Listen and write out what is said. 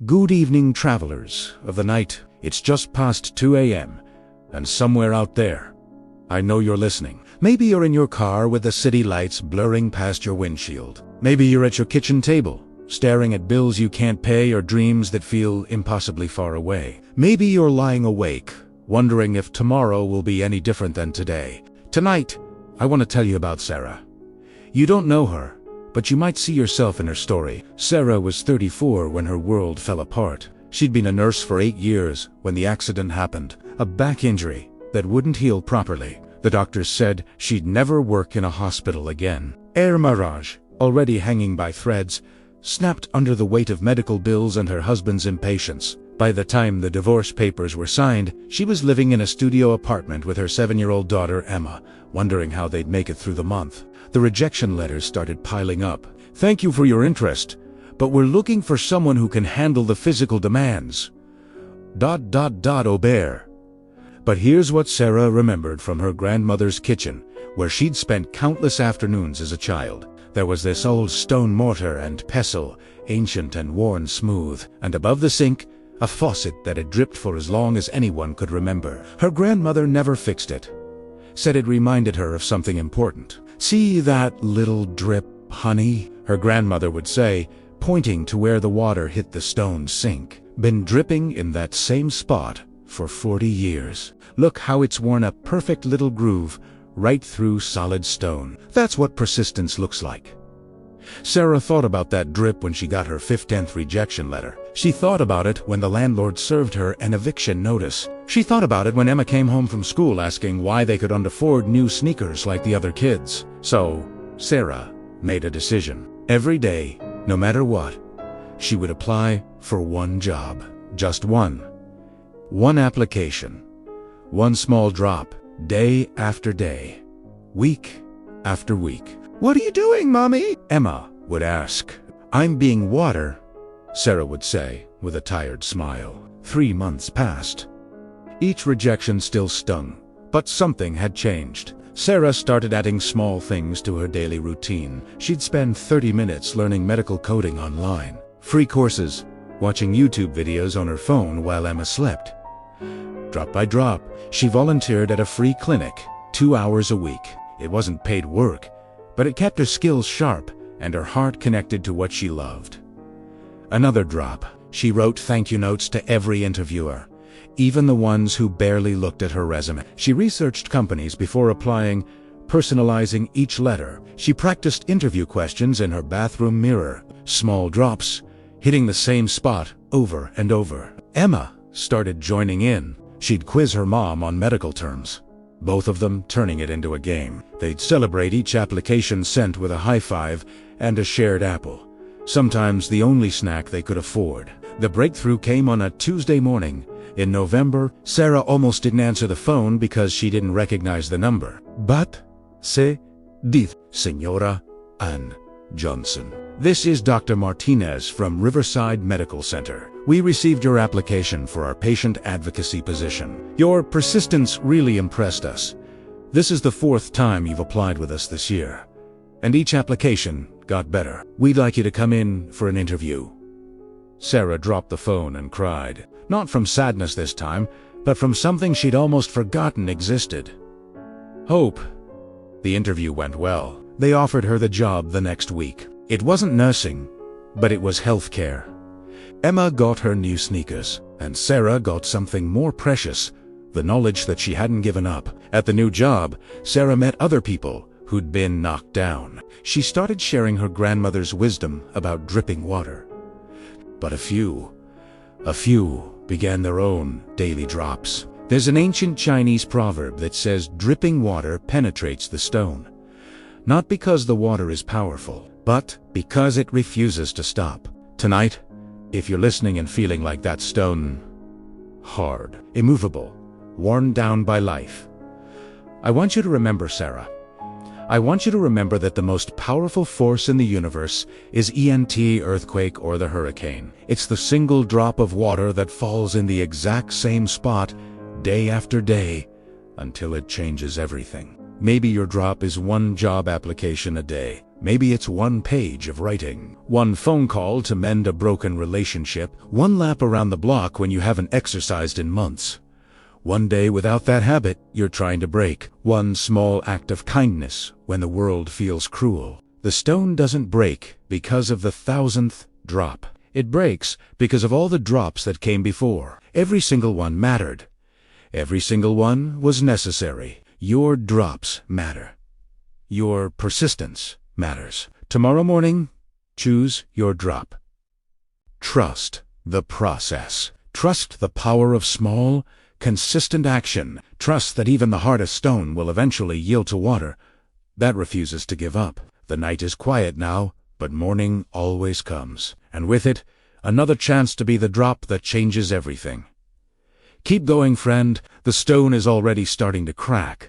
Good evening, travelers of the night. It's just past 2 a.m. and somewhere out there, I know you're listening. Maybe you're in your car with the city lights blurring past your windshield. Maybe you're at your kitchen table, staring at bills you can't pay or dreams that feel impossibly far away. Maybe you're lying awake, wondering if tomorrow will be any different than today. Tonight, I want to tell you about Sarah. You don't know her, but you might see yourself in her story. Sarah was 34 when her world fell apart. She'd been a nurse for 8 years when the accident happened, a back injury that wouldn't heal properly. The doctors said she'd never work in a hospital again. Her marriage, already hanging by threads, snapped under the weight of medical bills and her husband's impatience. By the time the divorce papers were signed, she was living in a studio apartment with her 7-year-old daughter Emma, wondering how they'd make it through the month. The rejection letters started piling up. "Thank you for your interest, but we're looking for someone who can handle the physical demands. ... Aubert." But here's what Sarah remembered from her grandmother's kitchen, where she'd spent countless afternoons as a child. There was this old stone mortar and pestle, ancient and worn smooth, and above the sink, a faucet that had dripped for as long as anyone could remember. Her grandmother never fixed it, said it reminded her of something important. "See that little drip, honey?" her grandmother would say, pointing to where the water hit the stone sink. "Been dripping in that same spot for 40 years. Look how it's worn a perfect little groove right through solid stone. That's what persistence looks like." Sarah thought about that drip when she got her 15th rejection letter. She thought about it when the landlord served her an eviction notice. She thought about it when Emma came home from school asking why they couldn't afford new sneakers like the other kids. So, Sarah made a decision. Every day, no matter what, she would apply for one job. Just one. One application. One small drop. Day after day. Week after week. "What are you doing, Mommy?" Emma would ask. "I'm being water," Sarah would say with a tired smile. 3 months passed. Each rejection still stung, but something had changed. Sarah started adding small things to her daily routine. She'd spend 30 minutes learning medical coding online, free courses, watching YouTube videos on her phone while Emma slept. Drop by drop, she volunteered at a free clinic, 2 hours a week. It wasn't paid work, but it kept her skills sharp and her heart connected to what she loved. Another drop. She wrote thank you notes to every interviewer, even the ones who barely looked at her resume. She researched companies before applying, personalizing each letter. She practiced interview questions in her bathroom mirror. Small drops, hitting the same spot over and over. Emma started joining in. She'd quiz her mom on medical terms, both of them turning it into a game. They'd celebrate each application sent with a high five and a shared apple, sometimes the only snack they could afford. The breakthrough came on a Tuesday morning. In November, Sarah almost didn't answer the phone because she didn't recognize the number. "But, c'est dit, Señora Ann Johnson. This is Dr. Martinez from Riverside Medical Center. We received your application for our patient advocacy position. Your persistence really impressed us. This is the 4th time you've applied with us this year, and each application got better. We'd like you to come in for an interview." Sarah dropped the phone and cried, not from sadness this time, but from something she'd almost forgotten existed. Hope. The interview went well. They offered her the job the next week. It wasn't nursing, but it was healthcare. Emma got her new sneakers, and Sarah got something more precious, the knowledge that she hadn't given up. At the new job, Sarah met other people who'd been knocked down. She started sharing her grandmother's wisdom about dripping water. But a few began their own daily drops. There's an ancient Chinese proverb that says dripping water penetrates the stone. Not because the water is powerful, but because it refuses to stop. Tonight, if you're listening and feeling like that stone, hard, immovable, worn down by life, I want you to remember Sarah. I want you to remember that the most powerful force in the universe is ENT, earthquake, or the hurricane. It's the single drop of water that falls in the exact same spot day after day until it changes everything. Maybe your drop is one job application a day, Maybe it's one page of writing, one phone call to mend a broken relationship, one lap around the block when you haven't exercised in months. One day without that habit you're trying to break, one small act of kindness when the world feels cruel. The stone doesn't break because of the 1,000th drop. It breaks because of all the drops that came before. Every single one mattered. Every single one was necessary. Your drops matter. Your persistence matters. Tomorrow morning, choose your drop. Trust the process. Trust the power of small, consistent action. Trust that even the hardest stone will eventually yield to water that refuses to give up. The night is quiet now, but morning always comes, and with it, another chance to be the drop that changes everything. Keep going, friend. The stone is already starting to crack.